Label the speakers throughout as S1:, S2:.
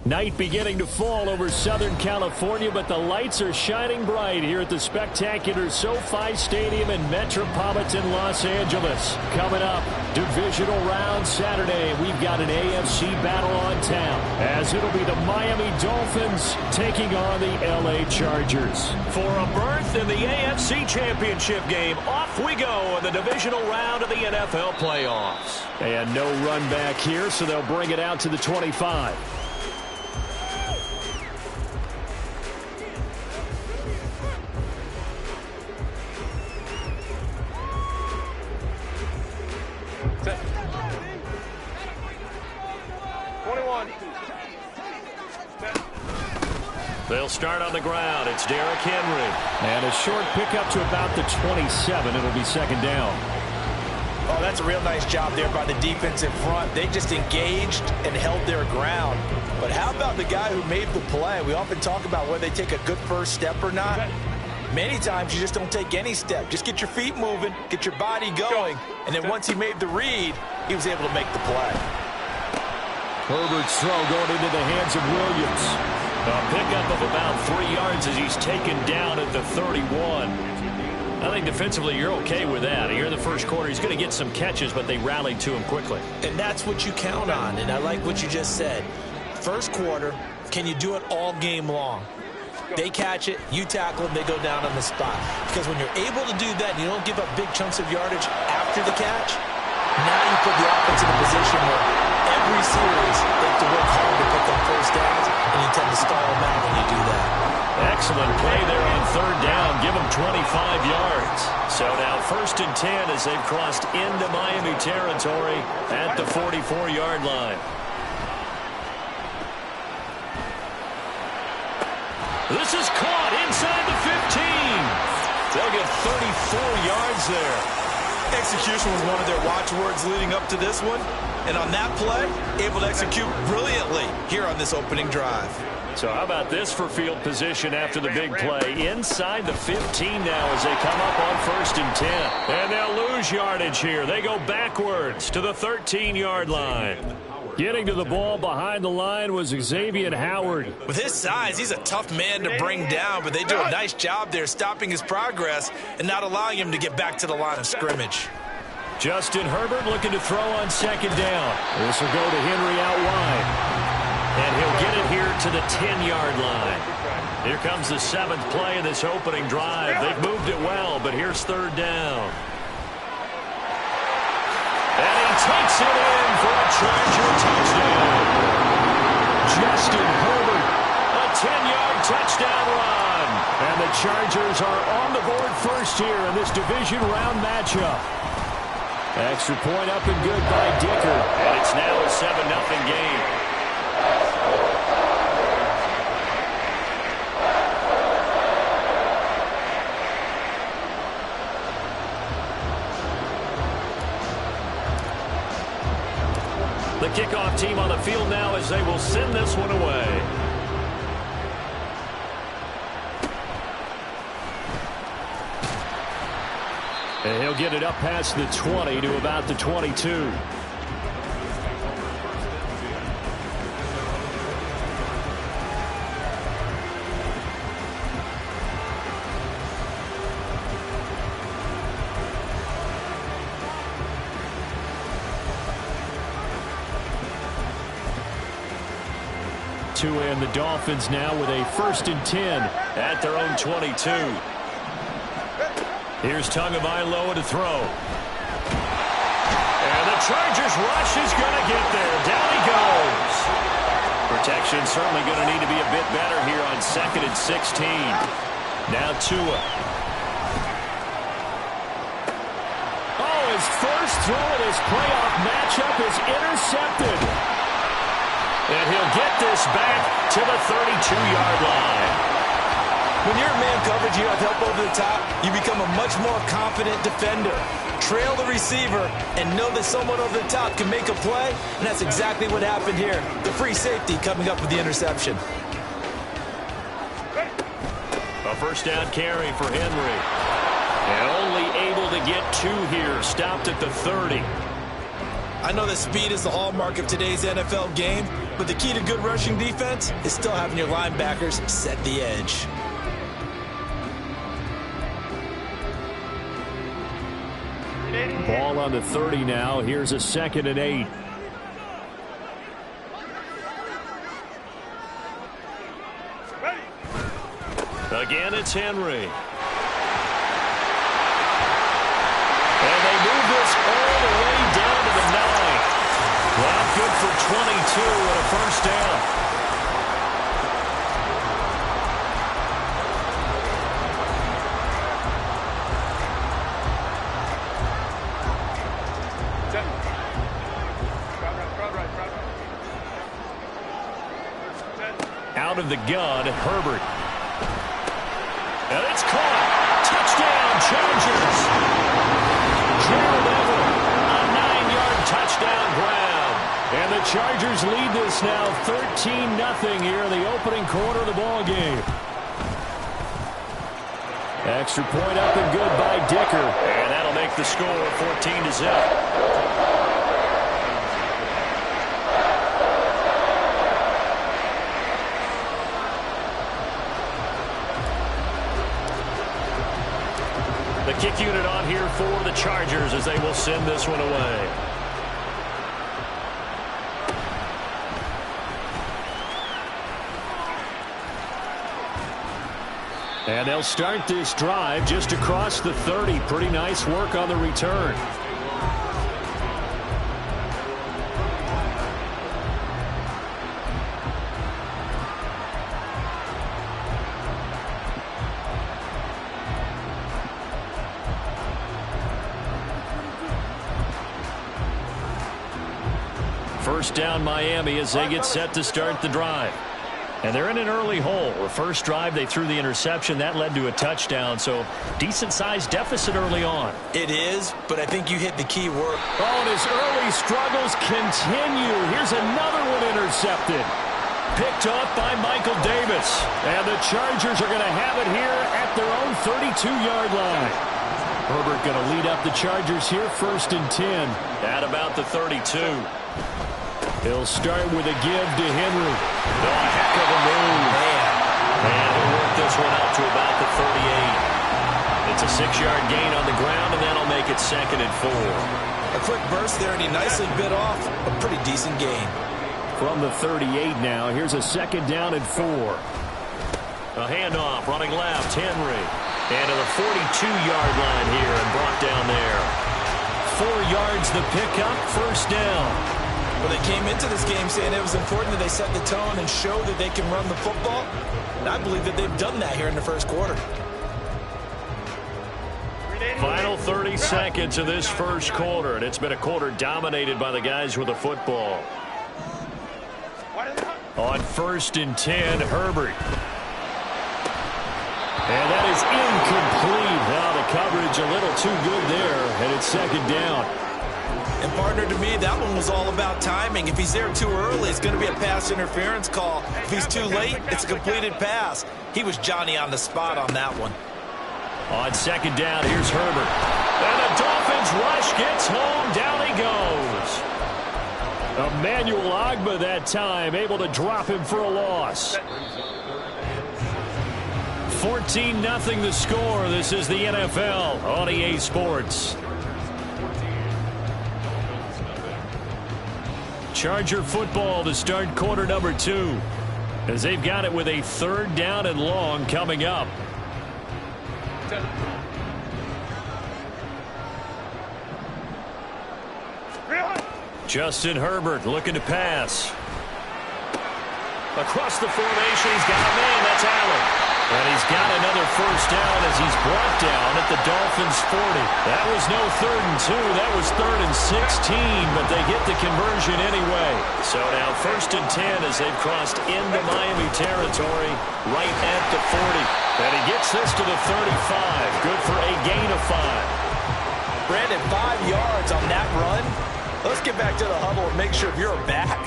S1: Night beginning to fall over Southern California, but the lights are shining bright here at the spectacular SoFi Stadium in metropolitan Los Angeles. Coming up, divisional round Saturday. We've got an AFC battle on tap, as it'll be the Miami Dolphins taking on the LA Chargers.
S2: For a berth in the AFC Championship game, off we go in the divisional round of the NFL playoffs.
S1: And no run back here, so they'll bring it out to the 25.
S2: They'll start on the ground. It's Derrick Henry.
S1: And a short pickup to about the 27. It'll be second down.
S3: Oh, that's a real nice job there by the defense in front. They just engaged and held their ground. But how about the guy who made the play? We often talk about whether they take a good first step or not. Many times you just don't take any step. Just get your feet moving, get your body going. And then once he made the read, he was able to make the play.
S1: Herbert's throw going into the hands of Williams.
S2: A pickup of about 3 yards as he's taken down at the 31. I think defensively you're okay with that. Here in the first quarter, he's going to get some catches, but they rallied to him quickly.
S3: And that's what you count on, and I like what you just said. First quarter, can you do it all game long? They catch it, you tackle them, they go down on the spot. Because when you're able to do that and you don't give up big chunks of yardage after the catch, now you put the offense in a position where every series they have to work hard to put them first downs, and you tend to stall them out when you do that.
S2: Excellent play there on third down. Give them 25 yards. So now 1st and 10 as they've crossed into Miami territory at the 44-yard line. This is caught inside the 15. They'll get 34 yards there.
S3: Execution was one of their watchwords leading up to this one. And on that play, able to execute brilliantly here on this opening drive.
S2: So how about this for field position after the big play? Inside the 15 now as they come up on 1st and 10. And they'll lose yardage here. They go backwards to the 13-yard line.
S1: Getting to the ball behind the line was Xavier Howard.
S3: With his size, he's a tough man to bring down, but they do a nice job there stopping his progress and not allowing him to get back to the line of scrimmage.
S1: Justin Herbert looking to throw on second down. This will go to Henry out wide.
S2: And he'll get it here to the 10-yard line. Here comes the 7th play of this opening drive. They've moved it well, but here's third down. And he takes it in for a Charger touchdown.
S1: Justin Herbert,
S2: a 10-yard touchdown run.
S1: And the Chargers are on the board first here in this division round matchup. Extra point up and good by Dicker.
S2: And it's now a 7-0 game. The kickoff team on the field now as they will send this one away.
S1: And he'll get it up past the 20 to about the 22. And the Dolphins now with a 1st and 10
S2: at their own 22. Here's Tagovailoa to throw. And the Chargers rush is going to get there. Down he goes. Protection certainly going to need to be a bit better here on 2nd and 16. Now Tua.
S1: Oh, his first throw of this playoff matchup is intercepted.
S2: And he'll get this back to the 32-yard line.
S3: When you're in man coverage, you have help over the top, you become a much more confident defender. Trail the receiver and know that someone over the top can make a play, and that's exactly what happened here. The free safety coming up with the interception.
S2: A 1st down carry for Henry. And only able to get 2 here, stopped at the 30.
S3: I know that speed is the hallmark of today's NFL game, but the key to good rushing defense is still having your linebackers set the edge.
S1: Ball on the 30 now. Here's a 2nd and 8.
S2: Again, it's Henry. And they move this all the way down to the 9. Well, good for 22 and a first down. Out of the gun, Herbert. And it's caught. Touchdown, Chargers. Gerald Everett, a 9-yard touchdown grab.
S1: And the Chargers lead this now 13-0 here in the opening quarter of the ball game. Extra point up and good by Dicker.
S2: And that'll make the score 14-0. The kick unit on here for the Chargers as they will send this one away.
S1: And they'll start this drive just across the 30. Pretty nice work on the return.
S2: First down Miami as they get set to start the drive. And they're in an early hole. The first drive they threw the interception. That led to a touchdown. So decent-sized deficit early on.
S3: It is, but I think you hit the key word.
S1: Oh, and his early struggles continue. Here's another one intercepted. Picked off by Michael Davis. And the Chargers are going to have it here at their own 32-yard line. Herbert going to lead up the Chargers here, 1st and 10.
S2: At about the 32.
S1: He'll start with a give to Henry.
S2: Oh, a heck of a move. And he'll work this one out to about the 38. It's a 6-yard gain on the ground, and that'll make it 2nd and 4.
S3: A quick burst there, and he nicely bit off a pretty decent gain.
S1: From the 38 now, here's a 2nd down and 4.
S2: A handoff, running left, Henry. And to the 42-yard line here and brought down there.
S1: 4 yards the pickup, 1st down.
S3: Well, they came into this game saying it was important that they set the tone and show that they can run the football. And I believe that they've done that here in the first quarter.
S2: Final 30 seconds of this first quarter, and it's been a quarter dominated by the guys with the football. On 1st and 10, Herbert.
S1: And that is incomplete. Now the coverage a little too good there, and it's 2nd down.
S3: And partner, to me, that one was all about timing. If he's there too early, it's going to be a pass interference call. If he's too late, it's a completed pass. He was Johnny on the spot on that one.
S2: On 2nd down, here's Herbert. And the Dolphins rush gets home. Down he goes.
S1: Emmanuel Ogbah that time, able to drop him for a loss. 14-0 the score. This is the NFL on EA Sports. Charger football to start quarter number 2 as they've got it with a 3rd down and long coming up.
S2: Justin Herbert looking to pass. Across the formation, he's got a man. That's Allen. And he's got another 1st down as he's brought down at the Dolphins' 40. That was no 3rd and 2. That was 3rd and 16, but they get the conversion anyway. So now 1st and 10 as they've crossed into Miami territory right at the 40. And he gets this to the 35. Good for a gain of 5.
S3: Brandon, 5 yards on that run. Let's get back to the huddle and make sure you're back.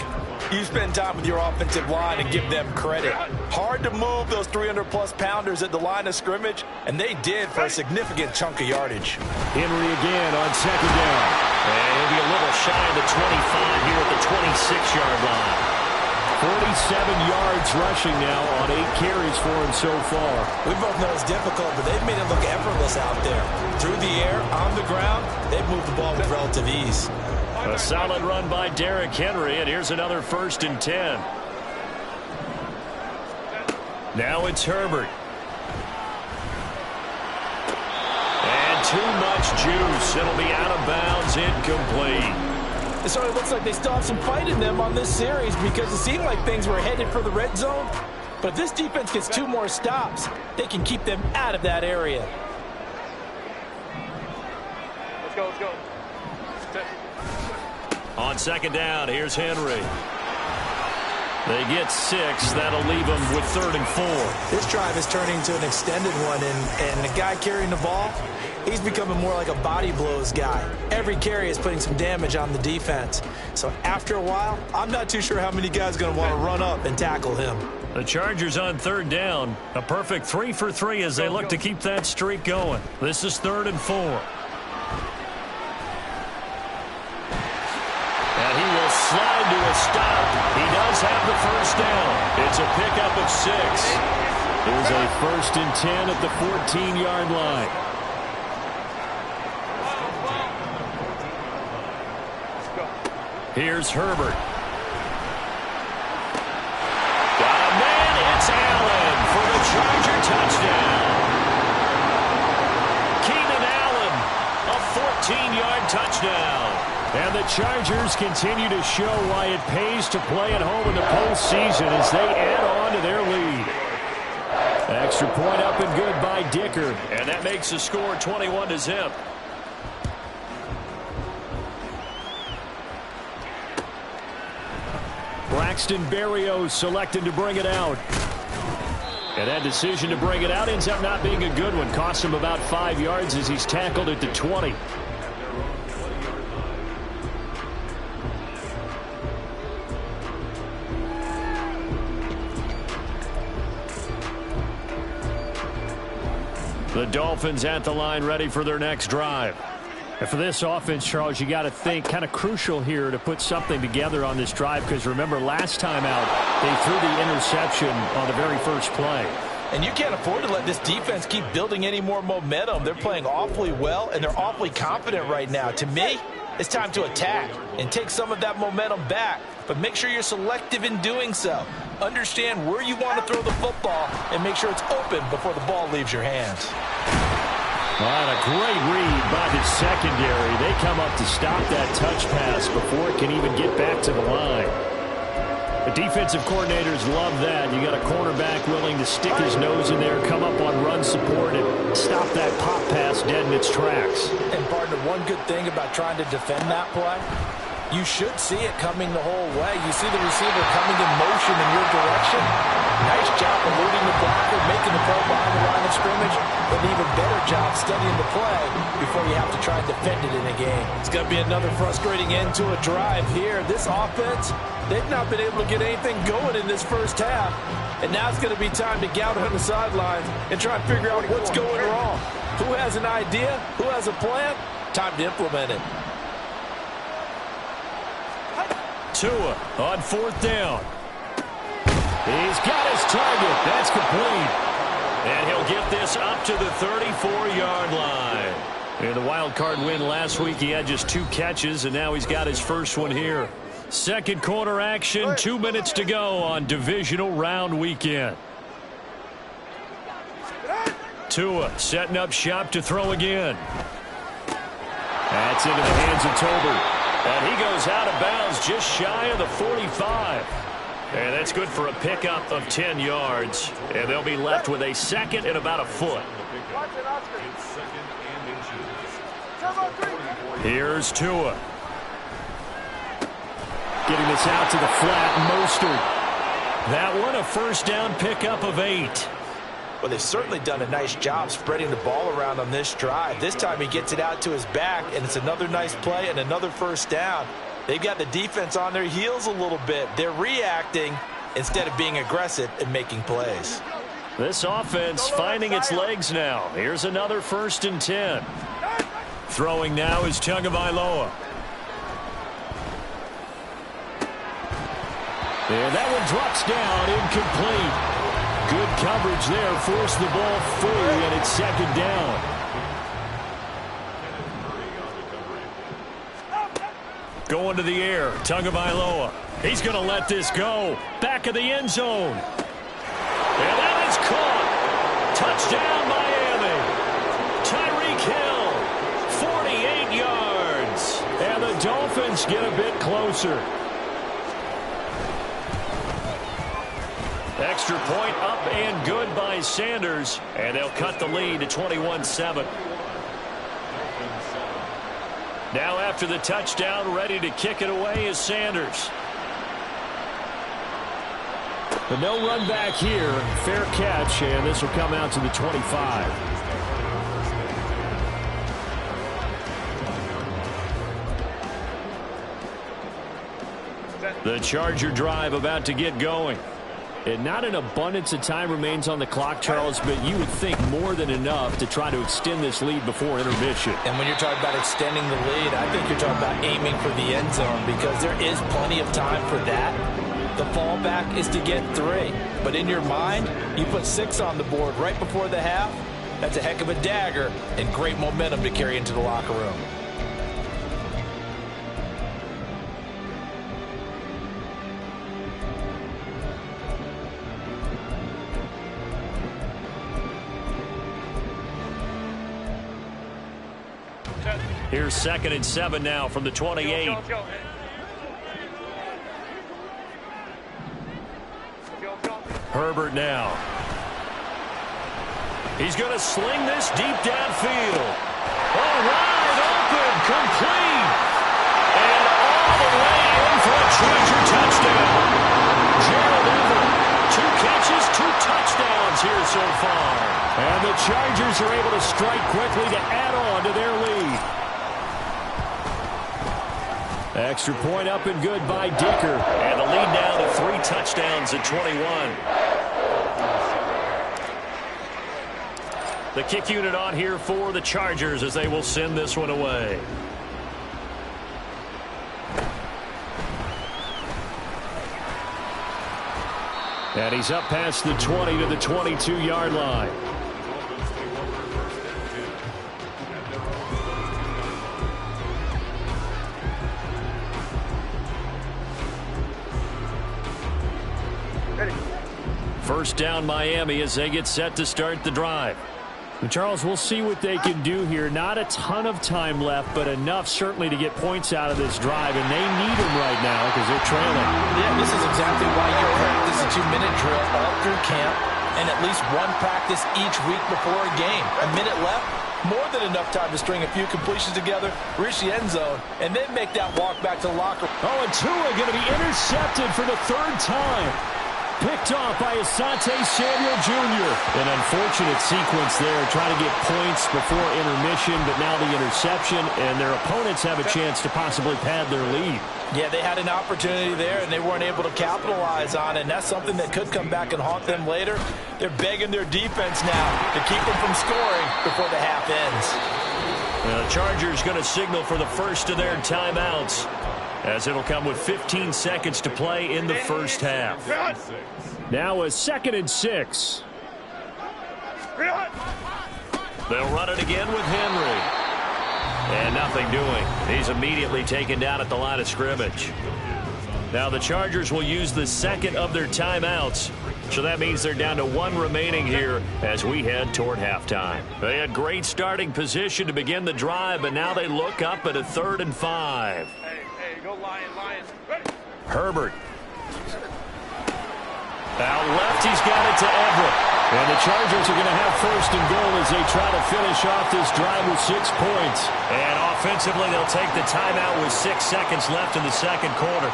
S3: You spend time with your offensive line and give them credit. Hard to move those 300-plus pounders at the line of scrimmage, and they did for a significant chunk of yardage.
S1: Henry again on 2nd down.
S2: And he'll be a little shy of the 25 here at the 26-yard line.
S1: 47 yards rushing now on 8 carries for him so far.
S3: We both know it's difficult, but they've made it look effortless out there. Through the air, on the ground, they've moved the ball with relative ease.
S2: A solid run by Derrick Henry, and here's another 1st and 10. Now it's Herbert. And too much juice. It'll be out of bounds, incomplete.
S3: It sort of looks like they still have some fight in them on this series because it seemed like things were headed for the red zone. But if this defense gets 2 more stops, they can keep them out of that area.
S4: Let's go, let's go.
S2: On 2nd down, here's Henry. They get 6. That'll leave them with 3rd and 4.
S3: This drive is turning into an extended one, and the guy carrying the ball, he's becoming more like a body blows guy. Every carry is putting some damage on the defense. So after a while, I'm not too sure how many guys are going to want to run up and tackle him.
S2: The Chargers on 3rd down. A perfect 3 for 3 as they look to keep that streak going. This is 3rd and 4. And he will slide to a stop. He does have the 1st down. It's a pickup of 6.
S1: Here's a 1st and 10 at the 14-yard line.
S2: Here's Herbert. Got a man. It's Allen for the Charger touchdown. Keenan Allen, a 14-yard touchdown.
S1: And the Chargers continue to show why it pays to play at home in the postseason as they add on to their lead. Extra point up and good by Dicker.
S2: And that makes the score 21-0.
S1: Braxton Berrios selected to bring it out. And that decision to bring it out ends up not being a good one. Cost him about 5 yards as he's tackled at the 20. The Dolphins at the line ready for their next drive. And for this offense, Charles, you got to think kind of crucial here to put something together on this drive because remember last time out they threw the interception on the very first play.
S3: And you can't afford to let this defense keep building any more momentum. They're playing awfully well, and they're awfully confident right now. To me, it's time to attack and take some of that momentum back. But make sure you're selective in doing so. Understand where you want to throw the football and make sure it's open before the ball leaves your hands.
S1: All right, a great read by the secondary. They come up to stop that touch pass before it can even get back to the line. The defensive coordinators love that. You got a cornerback willing to stick his nose in there, come up on run support, and stop that pop pass dead in its tracks.
S3: And, partner, one good thing about trying to defend that play, you should see it coming the whole way. You see the receiver coming in motion in your direction. Nice job eluding the blocker, making the play behind the line of scrimmage, but an even better job studying the play before you have to try and defend it in a game. It's going to be another frustrating end to a drive here. This offense, they've not been able to get anything going in this first half, and now it's going to be time to get out on the sidelines and try and figure out what's going wrong. Who has an idea? Who has a plan? Time to implement it.
S1: Tua on 4th down. He's got his target. That's complete.
S2: And he'll get this up to the 34-yard line.
S1: In the wild card win last week, he had just 2 catches, and now he's got his first one here. Second quarter action, 2 minutes to go on divisional round weekend. Tua setting up shop to throw again. That's into the hands of Tolbert.
S2: And he goes out of bounds just shy of the 45. And that's good for a pickup of 10 yards. And they'll be left with a 2nd and about a foot.
S1: Here's Tua. Getting this out to the flat, Mostert. That one a 1st down pickup of 8.
S3: Well, they've certainly done a nice job spreading the ball around on this drive. This time he gets it out to his back, and it's another nice play and another 1st down. They've got the defense on their heels a little bit. They're reacting instead of being aggressive and making plays.
S2: This offense finding its legs now. Here's another 1st and 10.
S1: Throwing now is Tagovailoa. And that one drops down, incomplete. Good coverage there, forced the ball free, and it's second down.
S2: Going to the air, Tagovailoa. He's going to let this go. Back of the end zone. And that is caught. Touchdown, Miami. Tyreek Hill, 48 yards.
S1: And the Dolphins get a bit closer.
S2: Extra point up and good by Sanders. And they'll cut the lead to 21-7. Now after the touchdown, ready to kick it away is Sanders.
S1: But no run back here. Fair catch, and this will come out to the 25.
S2: The Charger drive about to get going.
S1: And not an abundance of time remains on the clock, Charles, but you would think more than enough to try to extend this lead before intermission.
S3: And when you're talking about extending the lead, I think you're talking about aiming for the end zone because there is plenty of time for that. The fallback is to get 3. But in your mind, you put 6 on the board right before the half. That's a heck of a dagger and great momentum to carry into the locker room.
S2: Here's 2nd and 7 now from the 28. Herbert now. He's going to sling this deep downfield. Oh, wide open, complete. And all the way in for a Charger touchdown. Gerald Everett, 2 catches, 2 touchdowns here so far.
S1: And the Chargers are able to strike quickly to add on to their lead. Extra point up and good by Dicker.
S2: And the lead now to 3 touchdowns at 21. The kick unit on here for the Chargers as they will send this one away.
S1: And he's up past the 20 to the 22-yard line. First down Miami as they get set to start the drive. And Charles, we'll see what they can do here. Not a ton of time left, but enough certainly to get points out of this drive, and they need them right now because they're trailing.
S3: Yeah, this is exactly why you practice a 2-minute drill all through camp and at least one practice each week before a game. A minute left, more than enough time to string a few completions together, reach the end zone, and then make that walk back to the locker room.
S1: Oh, and Tua going to be intercepted for the 3rd time. Picked off by Asante Samuel Jr. An unfortunate sequence there, trying to get points before intermission, but now the interception, and their opponents have a chance to possibly pad their lead.
S3: Yeah, they had an opportunity there, and they weren't able to capitalize on it, and that's something that could come back and haunt them later. They're begging their defense now to keep them from scoring before the half ends.
S2: The Chargers going to signal for the first of their timeouts, as it'll come with 15 seconds to play in the first half.
S1: Now a 2nd and 6.
S2: They'll run it again with Henry. And nothing doing. He's immediately taken down at the line of scrimmage. Now the Chargers will use the 2nd of their timeouts. So that means they're down to 1 remaining here as we head toward halftime. They had great starting position to begin the drive, but now they look up at a 3rd and 5.
S4: Go Lions.
S1: Herbert.
S2: Out left, he's got it to Everett.
S1: And the Chargers are going to have 1st and goal as they try to finish off this drive with 6 points.
S2: And offensively, they'll take the timeout with 6 seconds left in the 2nd quarter.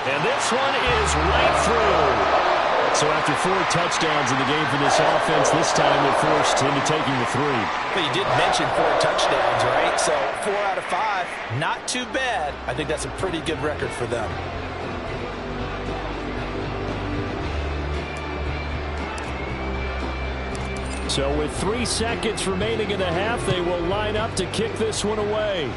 S2: And this one is right through.
S1: So after 4 touchdowns in the game for this offense, this time they're forced into taking the 3.
S3: But you did mention 4 touchdowns, right? So 4 out of 5, not too bad. I think that's a pretty good record for them.
S1: So with 3 seconds remaining in the half, they will line up to kick this one away.